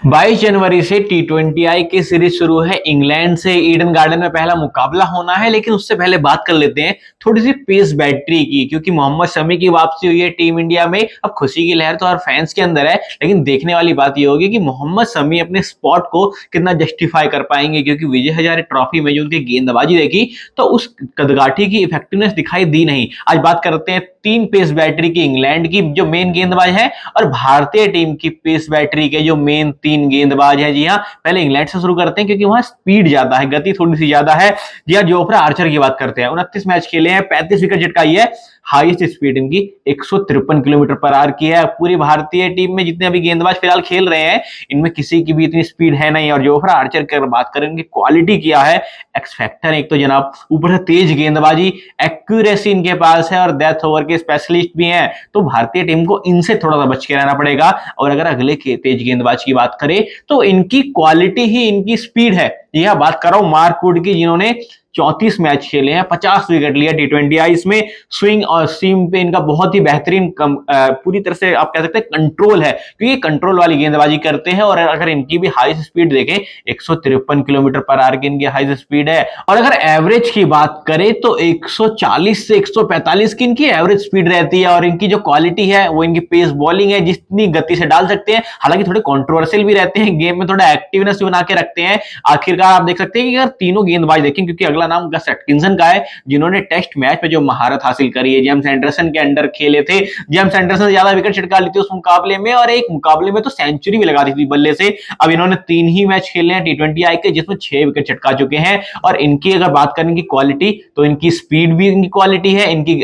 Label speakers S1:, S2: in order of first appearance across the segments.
S1: 22 जनवरी से टी20आई की सीरीज शुरू है। इंग्लैंड से ईडन गार्डन में पहला मुकाबला होना है, लेकिन उससे पहले बात कर लेते हैं थोड़ी सी पेस बैटरी की, क्योंकि मोहम्मद शमी की वापसी हुई है टीम इंडिया में। अब खुशी की लहर तो हर फैंस के अंदर है, लेकिन देखने वाली बात यह होगी कि मोहम्मद शमी अपने स्पॉट को कितना जस्टिफाई कर पाएंगे, क्योंकि विजय हजारे ट्रॉफी में जो उनकी गेंदबाजी देखी तो उस कदगाठी की इफेक्टिवनेस दिखाई दी नहीं। आज बात करते हैं तीन पेस बैटरी की, इंग्लैंड की जो मेन गेंदबाज है और भारतीय टीम की पेस बैटरी के जो मेन तीन गेंदबाज है। जी हाँ, पहले इंग्लैंड से शुरू करते हैं क्योंकि वहां स्पीड ज्यादा है, गति थोड़ी सी ज्यादा है। जी हाँ, जोफ्रा आर्चर की बात करते हैं। 29 मैच खेले हैं, 35 विकेट झटकाई है। हाईएस्ट स्पीड इनकी 153 किलोमीटर पर आवर की है। पूरी भारतीय टीम में जितने अभी गेंदबाज फिलहाल खेल रहे हैं, इनमें किसी की भी इतनी स्पीड है नहीं। और जोफ्रा आर्चर की अगर बात करें, इनकी क्वालिटी क्या है, एक्स फैक्टर एक तो जनाब, ऊपर से तेज गेंदबाजी, एक्यूरेसी इनके पास है और डेथ ओवर के स्पेशलिस्ट भी हैं। तो भारतीय टीम को इनसे थोड़ा सा बच के रहना पड़ेगा। और अगर अगले तेज गेंदबाज की बात करें तो इनकी क्वालिटी ही इनकी स्पीड है। यह बात कर रहा हूं मार्क वुड की, जिन्होंने 34 मैच खेले हैं, 50 विकेट लिया टी20आई। इसमें स्विंग और सीम पे इनका बहुत ही बेहतरीन पूरी तरह से आप कह सकते हैं कंट्रोल है, क्योंकि कंट्रोल वाली गेंदबाजी करते हैं। और अगर इनकी भी हाई स्पीड देखें, 153 किलोमीटर पर आवर की इनकी हाई स्पीड है। और अगर एवरेज की बात करें तो 140 से 145 की इनकी एवरेज स्पीड रहती है। और इनकी जो क्वालिटी है वो इनकी पेस बॉलिंग है, जितनी गति से डाल सकते हैं। हालांकि थोड़े कॉन्ट्रोवर्शियल भी रहते हैं, गेम में थोड़ा एक्टिवनेस भी बना के रखते हैं। आखिरकार आप देख सकते हैं कि अगर तीनों गेंदबाज देखें, क्योंकि अगला नाम गस एटकिंसन का है, जिन्होंने टेस्ट मैच में जो महारत हासिल करी है, जेम्स एंडरसन के अंडर खेले थे। जेम्स एंडरसन से ज्यादा विकेट छिटका ली थी उस मुकाबले में, और एक मुकाबले में तो सेंचुरी भी लगा दी थी बल्ले से। अब इन्होंने 3 ही मैच खेले हैं टी20आई के, जिसमें 6 विकेट छिटका चुके हैं। और इनकी अगर बात करें की क्वालिटी, तो इनकी स्पीड भी इनकी क्वालिटी है, इनकी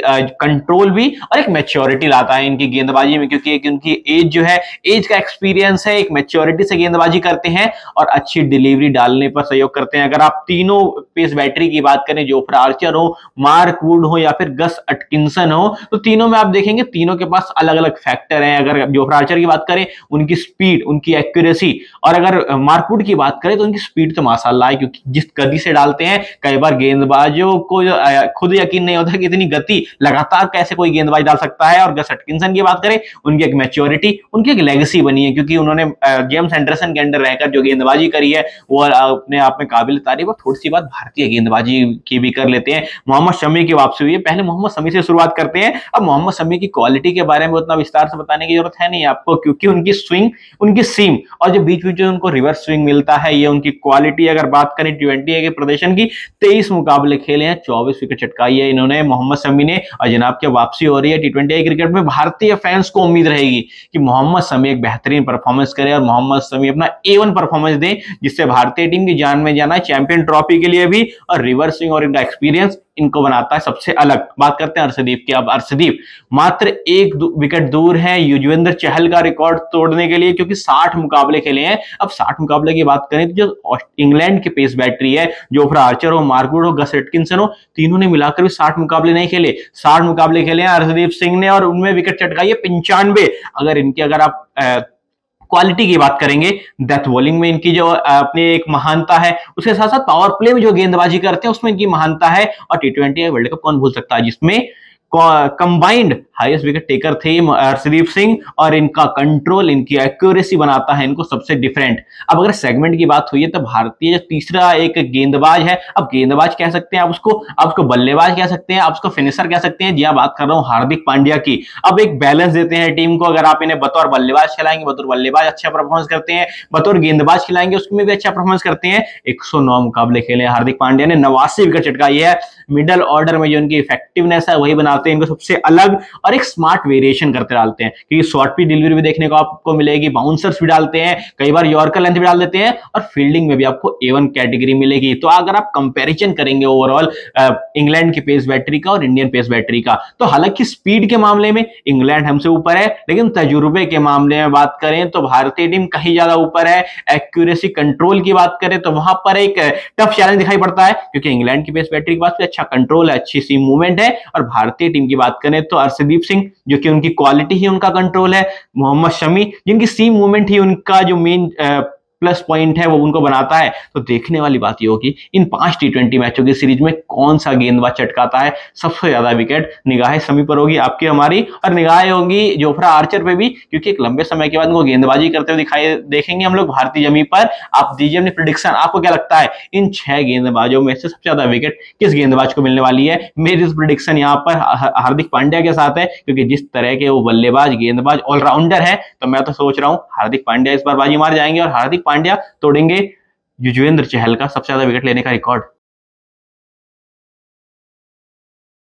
S1: कंट्रोल भी, और एक मैच्योरिटी लाता है इनकी गेंदबाजी में, क्योंकि एक इनकी एज जो है, एज का एक्सपीरियंस है, एक मैच्योरिटी से गेंदबाजी करते हैं और अच्छी डिलीवरी डालने पर सहयोग करते हैं। अगर आप तीनों पेस बैटरी की बात करें, जोफ्रा आर्चर हो, मार्क वुड हो या फिर गस एटकिंसन हो, तो तीनों में आप देखेंगे तीनों के पास अलग अलग फैक्टर हैं। अगर जोफ्रा आर्चर की बात करें, उनकी स्पीड, उनकी एक्यूरेसी, और अगर मार्क वुड की बात करें तो उनकी स्पीड तो माशाल्लाह है, क्योंकि जिस गति से डालते हैं, कई बार गेंदबाजों को खुद यकीन नहीं होता कि इतनी गति लगातार कैसे कोई गेंदबाज डाल सकता है। और गस एटकिंसन की बात करें, उनकी एक मैच्योरिटी, उनकी एक लेगेसी बनी है, क्योंकि उन्होंने जेम्स एंडरसन के अंडर रहकर जो गेंदबाजी करी है वो अपने आप में काबिल तारीफ। और थोड़ी सी बात भारतीय गेंदबाजी की भी कर लेते हैं। मोहम्मद शमी की वापसी हुई है, पहले मोहम्मद शमी से शुरुआत करते हैं। अब मोहम्मद शमी की क्वालिटी के बारे में उतना विस्तार से बताने की जरूरत है नहीं आपको, क्योंकि उनकी स्विंग, उनकी सीम और जो बीच बीच में उनको रिवर्स स्विंग मिलता है, ये उनकी क्वालिटी। अगर बात करें टी20आई के प्रदर्शन की, 23 मुकाबले खेले हैं, 24 विकेट चटकाई है इन्होंने, मोहम्मद शमी ने। और जनाब की वापसी हो रही है टी20आई क्रिकेट में, भारतीय फैंस को उम्मीद रहेगी कि मोहम्मद शमी एक बेहतरीन परफॉर्मेंस करे और मोहम्मद शमी अपना A1 परफॉर्मेंस दे, जिससे भारतीय टीम की जान में जाना है चैंपियन ट्रॉफी के लिए भी। और रिवर्स स्विंग और इनका एक्सपीरियंस इनको बनाता है सबसे अलग। बात करते हैं अर्शदीप की। अब अर्शदीप मात्र 1 विकेट दूर है युजवेंद्र चहल का रिकॉर्ड तोड़ने के लिए, क्योंकि 60 मुकाबले खेले हैं। अब 60 मुकाबले की बात करें तो जो इंग्लैंड की पेस बैटरी है, जोफ्रा आर्चर हो, मार्क वुड हो, गस एटकिंसन हो, तीनों ने मिलाकर भी 60 मुकाबले नहीं खेले, 60 मुकाबले खेले हैं अर्शदीप सिंह ने, और उनमें विकेट चटकाई है 95। अगर आप क्वालिटी की बात करेंगे, डेथ बॉलिंग में इनकी जो अपनी एक महानता है, उसके साथ साथ पावर प्ले में जो गेंदबाजी करते हैं उसमें इनकी महानता है। और टी20 वर्ल्ड कप कौन भूल सकता है, जिसमें कंबाइंड हाईएस्ट विकेट टेकर थे अर्शदीप सिंह, और इनका कंट्रोल, इनकी एक्यूरेसी बनाता है इनको सबसे डिफरेंट। अब अगर सेगमेंट की बात हुई है तो भारतीय तीसरा एक गेंदबाज है, अब गेंदबाज कह सकते हैं आप उसको बल्लेबाज कह सकते हैं, आप उसको फिनिशर कह सकते हैं। जी हाँ, बात कर रहा हूं हार्दिक पांड्या की। अब एक बैलेंस देते हैं टीम को, अगर आप इन्हें बतौर बल्लेबाज खिलाएंगे, बतौर बल्लेबाज अच्छा परफॉर्मेंस करते हैं, बतौर गेंदबाज खिलाएंगे उसमें भी अच्छा परफॉर्मेंस करते हैं। 109 मुकाबले खेले हार्दिक पांड्या ने, 89 विकेट चटकाई है। मिडल ऑर्डर में जो इनकी इफेक्टिवनेस है वही बनाते हैं इनको सबसे अलग, और एक स्मार्ट वेरिएशन करते डालते हैं, क्योंकि शॉर्ट पिच डिलीवरी भी देखने को आपको मिलेगी, बाउंसर्स भी डालते हैं, कई बार यॉर्कर लेंथ भी डाल देते हैं, और फील्डिंग में भी आपको A1 कैटेगरी मिलेगी। तो अगर आप कंपैरिजन करेंगे ओवरऑल इंग्लैंड की पेस बैटरी का और इंडियन पेस बैटरी का, तो हालांकि स्पीड के मामले में इंग्लैंड हमसे ऊपर है, लेकिन तजुर्बे के मामले में बात करें तो भारतीय टीम कहीं ज्यादा ऊपर है। एक्यूरेसी कंट्रोल की बात करें तो वहां पर एक टफ चैलेंज दिखाई पड़ता है, क्योंकि इंग्लैंड की पेस बैटरी के पास भी अच्छा कंट्रोल है, अच्छी सी मूवमेंट है। और भारतीय टीम की बात करें तो अर्शदीप सिंह, जो कि उनकी क्वालिटी ही उनका कंट्रोल है, मोहम्मद शमी, जिनकी सीम मूवमेंट ही उनका जो मेन प्लस पॉइंट है वो उनको बनाता है। तो देखने वाली बात ये होगी इन 5 टी20 मैचों की सीरीज में कौन सा गेंदबाज चटकाता है सबसे ज्यादा विकेट। निगाहें समी पर होगी, आपकी हमारी, और निगाहें होंगी जोफ्रा आर्चर पे भी, क्योंकि एक लंबे समय के बाद उनको गेंदबाजी करते हुए दिखाई देखेंगे हम लोग भारतीय जमीन पर। आप दीजिए अपनी प्रेडिक्शन, आपको क्या लगता है इन 6 गेंदबाजों में से सबसे ज्यादा विकेट किस गेंदबाज को मिलने वाली है? मेरी प्रेडिक्शन यहाँ पर हार्दिक पांड्या के साथ है, क्योंकि जिस तरह के वो बल्लेबाज गेंदबाज ऑलराउंडर है, तो मैं तो सोच रहा हूँ हार्दिक पांड्या इस बार बाजी मार जाएंगे और हार्दिक पांड्या तोड़ेंगे युजवेंद्र चहल का सबसे ज्यादा विकेट लेने का रिकॉर्ड।